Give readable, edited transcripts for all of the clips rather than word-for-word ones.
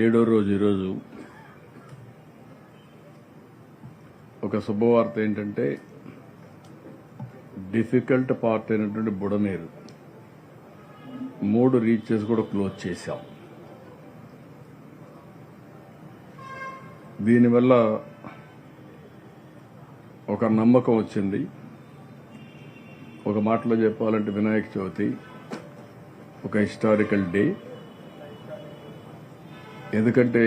ఏడో రోజు ఈరోజు ఒక శుభవార్త ఏంటంటే డిఫికల్ట్ పార్ట్ అయినటువంటి బుడమేరు 3 రీచెస్ కూడా క్లోజ్ చేశాం. దీనివల్ల ఒక నమ్మకం వచ్చింది. ఒక మాటలో చెప్పాలంటే వినాయక చవితి ఒక హిస్టారికల్ డే. ఎందుకంటే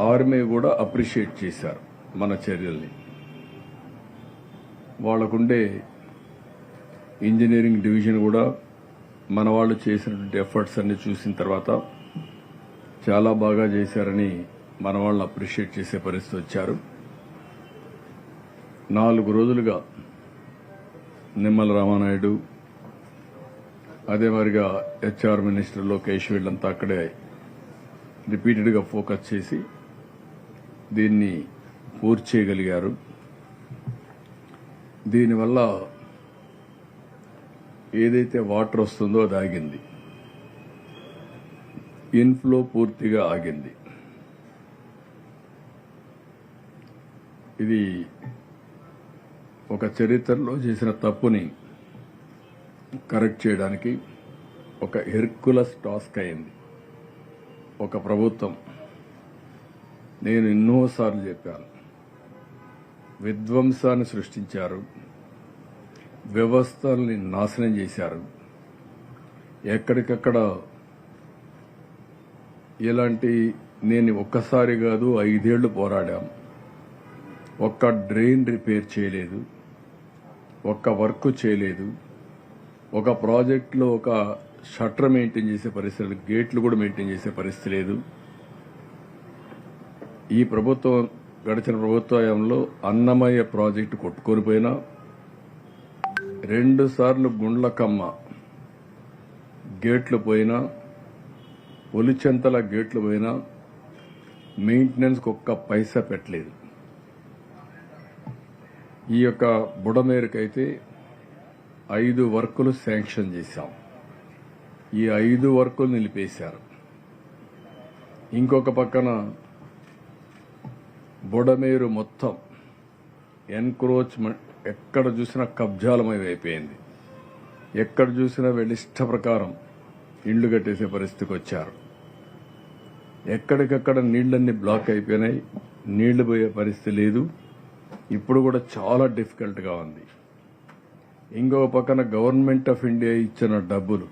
ఆర్మీ కూడా అప్రిషియేట్ చేశారు మన చర్యల్ని. వాళ్ళకుండే ఇంజనీరింగ్ డివిజన్ కూడా మన వాళ్ళు చేసినటువంటి ఎఫర్ట్స్ అన్ని చూసిన తర్వాత చాలా బాగా చేశారని మన వాళ్ళని అప్రిషియేట్ చేసే పరిస్థితి వచ్చారు. 4 రోజులుగా నిమ్మల రామానాయుడు, అదే మరిగా హెచ్ఆర్ మినిస్టర్ లోకేష్ వీళ్ళంతా అక్కడే రిపీటెడ్గా ఫోకస్ చేసి దీన్ని పూర్తి చేయగలిగారు. దీనివల్ల ఏదైతే వాటర్ వస్తుందో అది ఆగింది, ఇన్ఫ్లో పూర్తిగా ఆగింది. ఇది ఒక చరిత్రలో చేసిన తప్పుని కరెక్ట్ చేయడానికి ఒక హెర్కులస్ టాస్క్ అయింది. ఒక ప్రభుత్వం, నేను ఎన్నోసార్లు చెప్పాను, విధ్వంసాన్ని సృష్టించారు, వ్యవస్థల్ని నాశనం చేశారు. ఎక్కడికక్కడ ఇలాంటి నేను ఒక్కసారి కాదు 5 ఏళ్లు పోరాడాం. ఒక్క డ్రైన్ రిపేర్ చేయలేదు, ఒక్క వర్క్ చేయలేదు, ఒక ప్రాజెక్టులో ఒక షట్టర్ మెయింటైన్ చేసే పరిస్థితి, గేట్లు కూడా మెయింటైన్ చేసే పరిస్థితి లేదు. ఈ ప్రభుత్వం గడిచిన ప్రభుత్వంలో అన్నమయ్య ప్రాజెక్టు కొట్టుకొని పోయినా, 2 సార్లు గుండ్లకమ్మ గేట్లు పోయినా, ఒలిచెంతల గేట్లు పోయినా మెయింటెనెన్స్కి ఒక్క పైసా పెట్టలేదు. ఈ యొక్క బుడమేరుకైతే 5 వర్కులు శాంక్షన్ చేశాం. ఈ 5 వర్కులు నిలిపేశారు. ఇంకొక పక్కన బుడమేరు మొత్తం ఎన్క్రోచ్మెంట్, ఎక్కడ చూసినా కబ్జాలమయం అయిపోయింది. ఎక్కడ చూసినా వీళ్ళ ఇష్ట ప్రకారం ఇండ్లు కట్టేసే పరిస్థితికి వచ్చారు. ఎక్కడికక్కడ నీళ్లన్నీ బ్లాక్ అయిపోయినాయి, నీళ్లు పోయే పరిస్థితి లేదు. ఇప్పుడు కూడా చాలా డిఫికల్ట్గా ఉంది. ఇంకొక పక్కన గవర్నమెంట్ ఆఫ్ ఇండియా ఇచ్చిన డబ్బులు,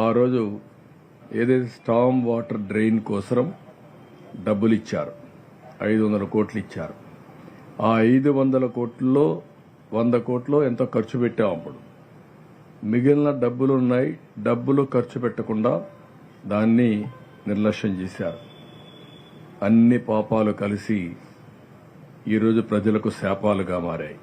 ఆ రోజు ఏదైతే స్టామ్ వాటర్ డ్రైన్ కోసం డబ్బులు ఇచ్చారు, 500 కోట్లు ఇచ్చారు. ఆ 500 కోట్లలో 100 కోట్లు ఎంతో ఖర్చు పెట్టాం. అప్పుడు మిగిలిన డబ్బులు ఉన్నాయి, డబ్బులు ఖర్చు పెట్టకుండా దాన్ని నిర్లక్ష్యం చేశారు. అన్ని పాపాలు కలిసి ఈరోజు ప్రజలకు శాపాలుగా మారాయి.